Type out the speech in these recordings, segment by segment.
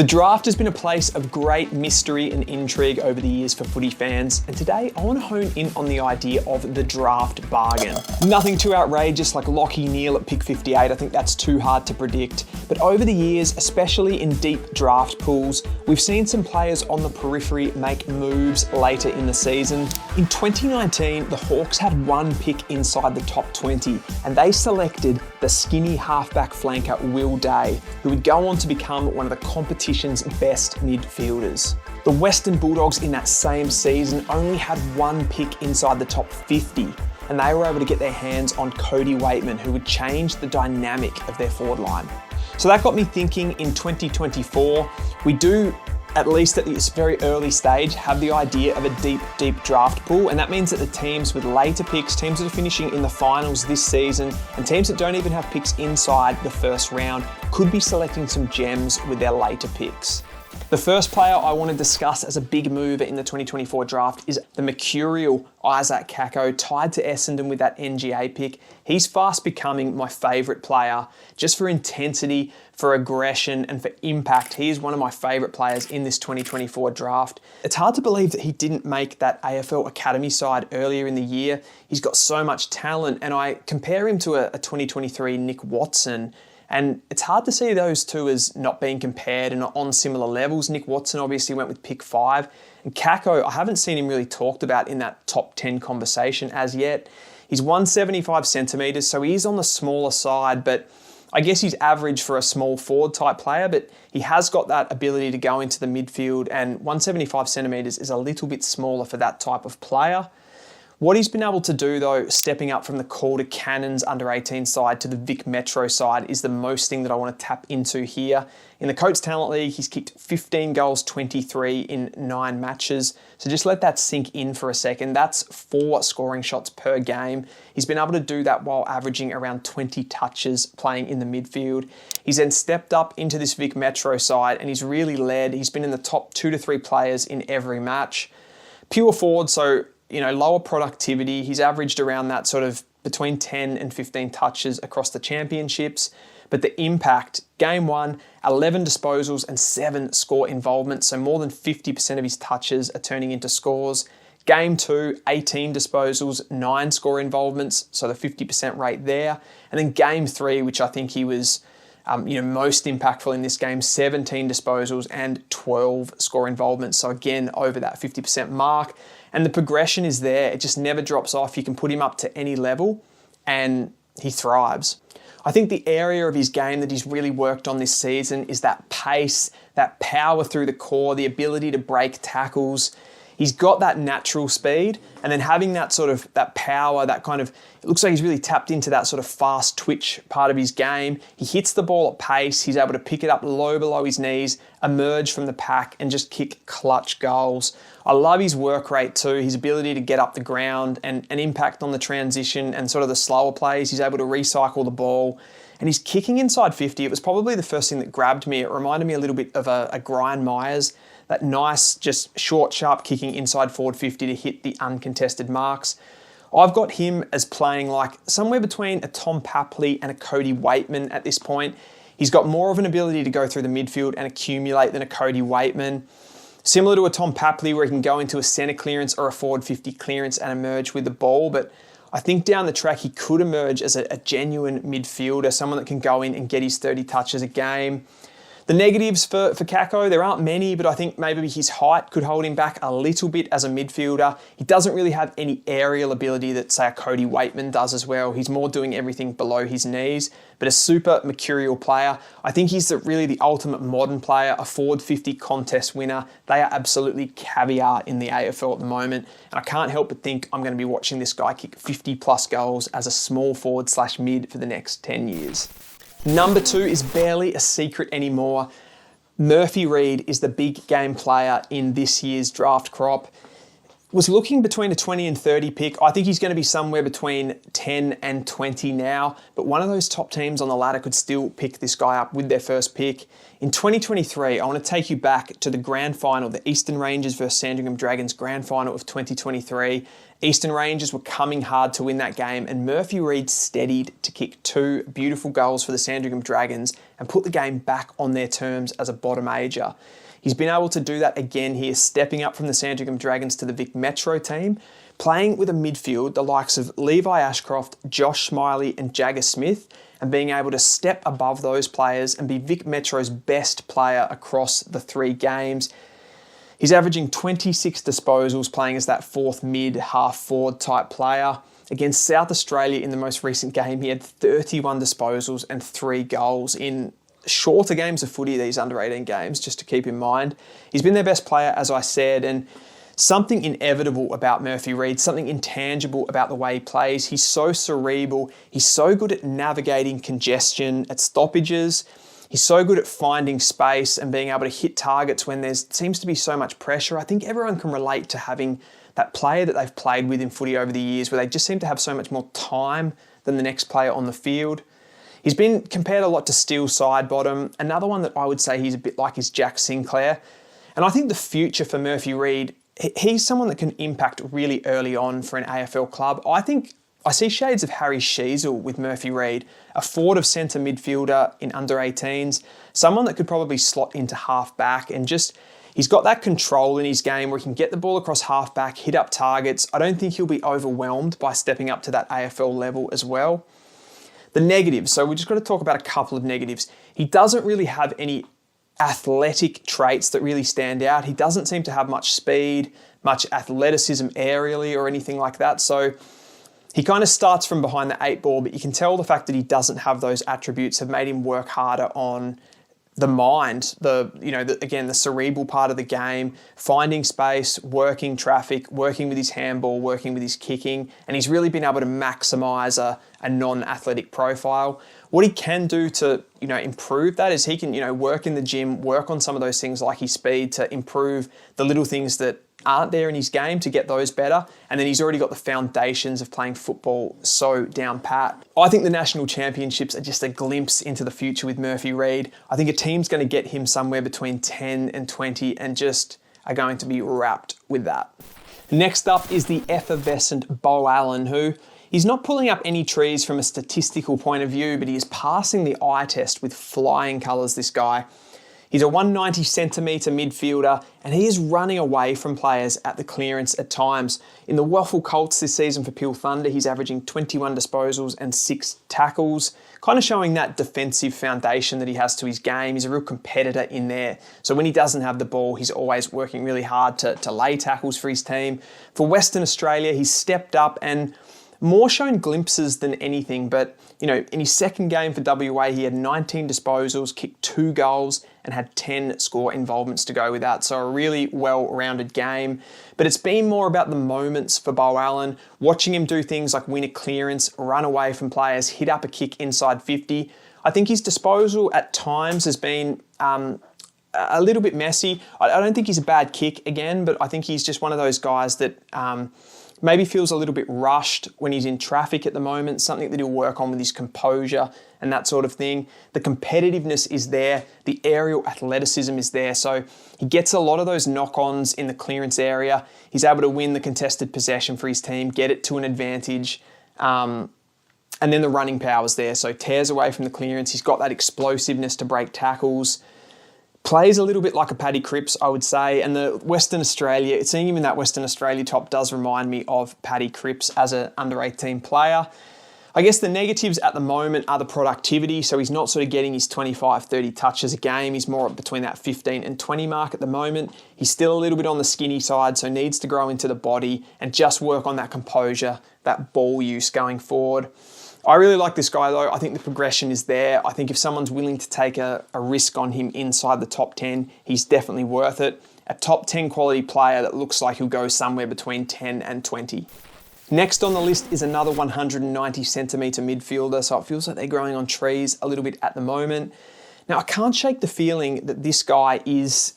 The draft has been a place of great mystery and intrigue over the years for footy fans, and today I want to hone in on the idea of the draft bargain. Nothing too outrageous like Lachie Neale at pick 58, I think that's too hard to predict, but over the years, especially in deep draft pools, we've seen some players on the periphery make moves later in the season. In 2019, the Hawks had one pick inside the top 20, and they selected the skinny halfback flanker Will Day, who would go on to become one of the competition's best midfielders. The Western Bulldogs in that same season only had one pick inside the top 50, and they were able to get their hands on Cody Waitman, who would change the dynamic of their forward line. So that got me thinking in 2024, we do, at least at this very early stage, have the idea of a deep draft pool, and that means that the teams with later picks, teams that are finishing in the finals this season, and teams that don't even have picks inside the first round could be selecting some gems with their later picks. The first player I want to discuss as a big mover in the 2024 draft is the mercurial Isaac Kako, tied to Essendon with that NGA pick. He's fast becoming my favourite player, just for intensity, for aggression, and for impact. He is one of my favourite players in this 2024 draft. It's hard to believe that he didn't make that AFL Academy side earlier in the year. He's got so much talent, and I compare him to a 2023 Nick Watson, and it's hard to see those two as not being compared and on similar levels. Nick Watson obviously went with pick 5. And Kako, I haven't seen him really talked about in that top 10 conversation as yet. He's 175 centimetres, so he is on the smaller side, but I guess he's average for a small forward type player, but he has got that ability to go into the midfield, and 175 centimetres is a little bit smaller for that type of player. What he's been able to do though, stepping up from the Calder Cannons under-18 side to the Vic Metro side, is the most thing that I want to tap into here. In the Coates Talent League, he's kicked 15 goals, 23 in 9 matches. So just let that sink in for a second. That's 4 scoring shots per game. He's been able to do that while averaging around 20 touches playing in the midfield. He's then stepped up into this Vic Metro side and he's really led. He's been in the top 2 to 3 players in every match. Pure forward, so lower productivity. He's averaged around that sort of between 10 and 15 touches across the championships. But the impact, game 1, 11 disposals and 7 score involvements. So more than 50% of his touches are turning into scores. Game 2, 18 disposals, 9 score involvements. So the 50% rate there. And then game 3, which I think he was most impactful in this game, 17 disposals and 12 score involvements. So again, over that 50% mark. And the progression is there. It just never drops off. You can put him up to any level and he thrives. I think the area of his game that he's really worked on this season is that pace, that power through the core, the ability to break tackles. He's got that natural speed, and then having that sort of that power, that kind of, it looks like he's really tapped into that sort of fast twitch part of his game. He hits the ball at pace. He's able to pick it up low below his knees, emerge from the pack and just kick clutch goals. I love his work rate too, his ability to get up the ground and an impact on the transition and sort of the slower plays. He's able to recycle the ball. And he's kicking inside 50. It was probably the first thing that grabbed me. It reminded me a little bit of a Brian Myers, that nice, just short, sharp kicking inside forward 50 to hit the uncontested marks. I've got him as playing like somewhere between a Tom Papley and a Cody Waitman at this point. He's got more of an ability to go through the midfield and accumulate than a Cody Waitman. Similar to a Tom Papley where he can go into a centre clearance or a forward 50 clearance and emerge with the ball, but I think down the track he could emerge as a genuine midfielder, someone that can go in and get his 30 touches a game. The negatives for Kako, there aren't many, but I think maybe his height could hold him back a little bit as a midfielder. He doesn't really have any aerial ability that, say, a Cody Waitman does as well. He's more doing everything below his knees, but a super mercurial player. I think he's really the ultimate modern player, a forward 50 contest winner. They are absolutely caviar in the AFL at the moment, and I can't help but think I'm going to be watching this guy kick 50 plus goals as a small forward / mid for the next 10 years. Number 2 is barely a secret anymore. Murphy Reid is the big game player in this year's draft crop. Was looking between a 20 and 30 pick. I think he's going to be somewhere between 10 and 20 now, but one of those top teams on the ladder could still pick this guy up with their first pick. In 2023, I want to take you back to the grand final, the Eastern Rangers versus Sandringham Dragons grand final of 2023. Eastern Rangers were coming hard to win that game, and Murphy Reid steadied to kick 2 beautiful goals for the Sandringham Dragons and put the game back on their terms as a bottom major. He's been able to do that again here, stepping up from the Sandringham Dragons to the Vic Metro team, playing with a midfield, the likes of Levi Ashcroft, Josh Smiley and Jagger Smith, and being able to step above those players and be Vic Metro's best player across the 3 games. He's averaging 26 disposals, playing as that 4th mid, half-forward type player. Against South Australia in the most recent game, he had 31 disposals and 3 goals in shorter games of footy, these under-18 games, just to keep in mind. He's been their best player, as I said, and something inevitable about Murphy Reid, something intangible about the way he plays. He's so cerebral. He's so good at navigating congestion at stoppages. He's so good at finding space and being able to hit targets when there seems to be so much pressure. I think everyone can relate to having that player that they've played with in footy over the years where they just seem to have so much more time than the next player on the field. He's been compared a lot to Steele Sidebottom. Another one that I would say he's a bit like is Jack Sinclair. And I think the future for Murphy Reid, he's someone that can impact really early on for an AFL club. I think I see shades of Harry Sheasel with Murphy Reid, a forward of centre midfielder in under-18s, someone that could probably slot into half-back and just, he's got that control in his game where he can get the ball across half-back, hit up targets. I don't think he'll be overwhelmed by stepping up to that AFL level as well. The negatives, so we're just got to talk about a couple of negatives. He doesn't really have any athletic traits that really stand out. He doesn't seem to have much speed, much athleticism aerially or anything like that. So he kind of starts from behind the 8 ball, but you can tell the fact that he doesn't have those attributes have made him work harder on the mind, again, the cerebral part of the game, finding space, working traffic, working with his handball, working with his kicking, and he's really been able to maximise a non-athletic profile. What he can do to, improve that is he can, work in the gym, work on some of those things like his speed to improve the little things that aren't there in his game to get those better. And then he's already got the foundations of playing football so down pat. I think the national championships are just a glimpse into the future with Murphy Reid. I think a team's going to get him somewhere between 10 and 20 and just are going to be wrapped with that. Next up is the effervescent Beau Allen, who he's not pulling up any trees from a statistical point of view, but he is passing the eye test with flying colours, this guy. He's a 190 centimetre midfielder and he is running away from players at the clearance at times. In the Waffle Colts this season for Peel Thunder, he's averaging 21 disposals and 6 tackles, kind of showing that defensive foundation that he has to his game. He's a real competitor in there. So when he doesn't have the ball, he's always working really hard to lay tackles for his team. For Western Australia, he's stepped up and more shown glimpses than anything, but in his second game for WA, he had 19 disposals, kicked 2 goals, and had 10 score involvements to go with that. So a really well-rounded game. But it's been more about the moments for Beau Allen, watching him do things like win a clearance, run away from players, hit up a kick inside 50. I think his disposal at times has been a little bit messy. I don't think he's a bad kick again, but I think he's just one of those guys that maybe feels a little bit rushed when he's in traffic at the moment, something that he'll work on with his composure and that sort of thing. The competitiveness is there, the aerial athleticism is there, so he gets a lot of those knock-ons in the clearance area. He's able to win the contested possession for his team, get it to an advantage, and then the running power's there, so tears away from the clearance. He's got that explosiveness to break tackles. Plays a little bit like a Paddy Cripps, I would say, and the Western Australia, seeing him in that Western Australia top does remind me of Paddy Cripps as an under-18 player. I guess the negatives at the moment are the productivity, so he's not sort of getting his 25, 30 touches a game. He's more between that 15 and 20 mark at the moment. He's still a little bit on the skinny side, so needs to grow into the body and just work on that composure, that ball use going forward. I really like this guy though. I think the progression is there. I think if someone's willing to take a risk on him inside the top 10, he's definitely worth it. A top 10 quality player that looks like he'll go somewhere between 10 and 20. Next on the list is another 190 centimetre midfielder, so it feels like they're growing on trees a little bit at the moment. Now, I can't shake the feeling that this guy is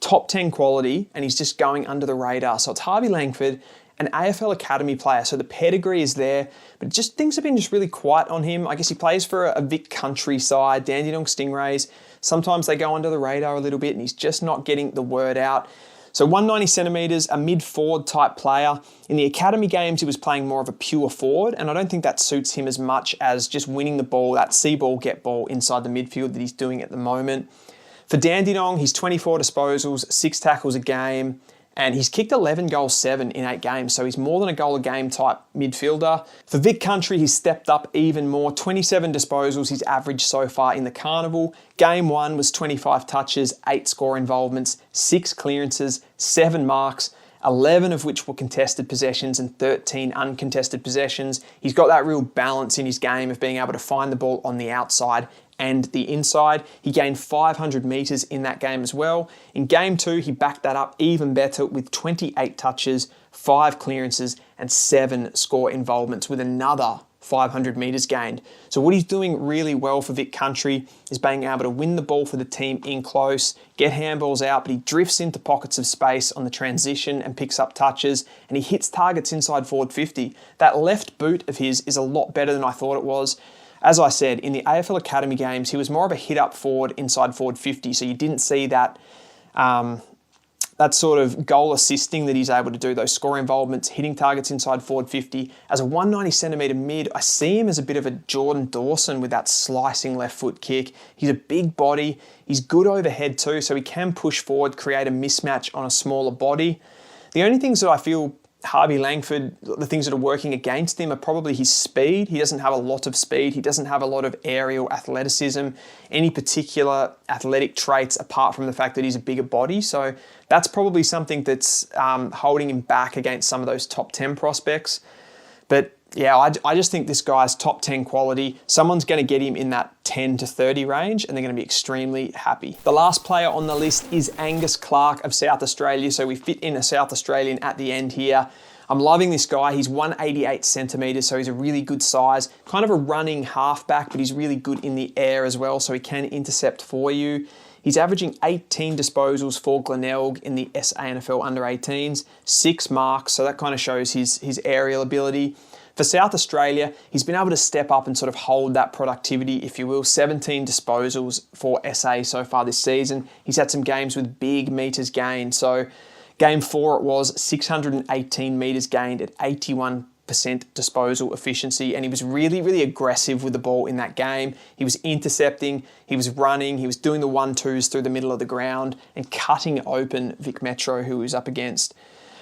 top 10 quality and he's just going under the radar. So it's Harvey Langford, an AFL Academy player, so the pedigree is there, but just things have been just really quiet on him. I guess he plays for a Vic country side, Dandenong Stingrays. Sometimes they go under the radar a little bit and he's just not getting the word out. So 190 centimetres, a mid-forward type player. In the academy games, he was playing more of a pure forward, and I don't think that suits him as much as just winning the ball, that see ball, get ball inside the midfield that he's doing at the moment. For Dandenong, he's 24 disposals, 6 tackles a game, and he's kicked 11 goals 7 in 8 games, so he's more than a goal a game type midfielder. For Vic Country, he's stepped up even more. 27 disposals he's averaged so far in the Carnival. Game 1 was 25 touches, 8 score involvements, 6 clearances, 7 marks, 11 of which were contested possessions and 13 uncontested possessions. He's got that real balance in his game of being able to find the ball on the outside and the inside. He gained 500 metres in that game as well. In game 2, he backed that up even better with 28 touches, 5 clearances, and 7 score involvements with another 500 metres gained. So what he's doing really well for Vic Country is being able to win the ball for the team in close, get handballs out, but he drifts into pockets of space on the transition and picks up touches, and he hits targets inside forward 50. That left boot of his is a lot better than I thought it was. As I said, in the AFL Academy games, he was more of a hit-up forward inside forward 50, so you didn't see that that sort of goal assisting that he's able to do, those score involvements, hitting targets inside forward 50. As a 190 centimetre mid, I see him as a bit of a Jordan Dawson with that slicing left foot kick. He's a big body, he's good overhead too, so he can push forward, create a mismatch on a smaller body. The only things that I feel Harvey Langford, the things that are working against him are probably his speed. He doesn't have a lot of speed. He doesn't have a lot of aerial athleticism, any particular athletic traits apart from the fact that he's a bigger body. So that's probably something that's holding him back against some of those top 10 prospects. But yeah, I just think this guy's top 10 quality. Someone's going to get him in that 10 to 30 range and they're going to be extremely happy. The last player on the list is Angus Clark of South Australia. So we fit in a South Australian at the end here. I'm loving this guy. He's 188 centimetres, so he's a really good size. Kind of a running halfback, but he's really good in the air as well, so he can intercept for you. He's averaging 18 disposals for Glenelg in the SANFL under-18s, 6 marks, so that kind of shows his aerial ability. For South Australia, he's been able to step up and sort of hold that productivity, if you will. 17 disposals for SA so far this season. He's had some games with big metres gained. So game 4, it was 618 metres gained at 81% disposal efficiency, and he was really, really aggressive with the ball in that game. He was intercepting, he was running, he was doing the 1-2s through the middle of the ground and cutting open Vic Metro, who he was up against.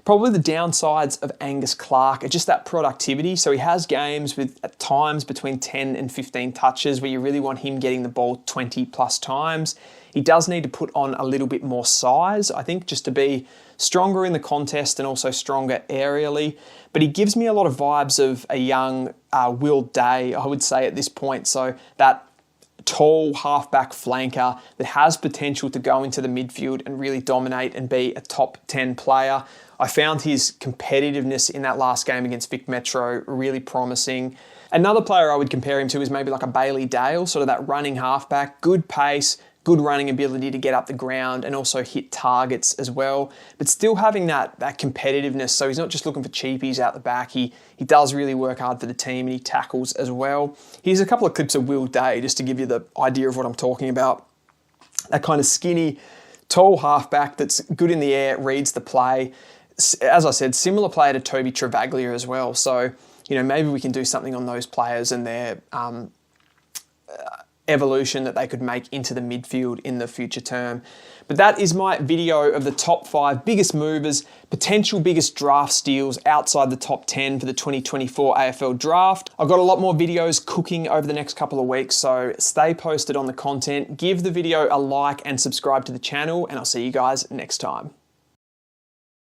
Probably the downsides of Angus Clark are just that productivity. So he has games with at times between 10 and 15 touches where you really want him getting the ball 20 plus times. He does need to put on a little bit more size, I think, just to be stronger in the contest and also stronger aerially. But he gives me a lot of vibes of a young Will Day, I would say, at this point. So that tall halfback flanker that has potential to go into the midfield and really dominate and be a top 10 player. I found his competitiveness in that last game against Vic Metro really promising. Another player I would compare him to is maybe like a Bailey Dale, sort of that running halfback, good pace, good running ability to get up the ground and also hit targets as well, but still having that competitiveness. So he's not just looking for cheapies out the back. He does really work hard for the team and he tackles as well. Here's a couple of clips of Will Day just to give you the idea of what I'm talking about. That kind of skinny, tall halfback that's good in the air, reads the play. As I said, similar player to Toby Travaglia as well. So, you know, maybe we can do something on those players and their evolution that they could make into the midfield in the future term. But that is my video of the top 5 biggest movers, potential biggest draft steals outside the top 10 for the 2024 AFL draft. I've got a lot more videos cooking over the next couple of weeks, so stay posted on the content. Give the video a like and subscribe to the channel, and I'll see you guys next time.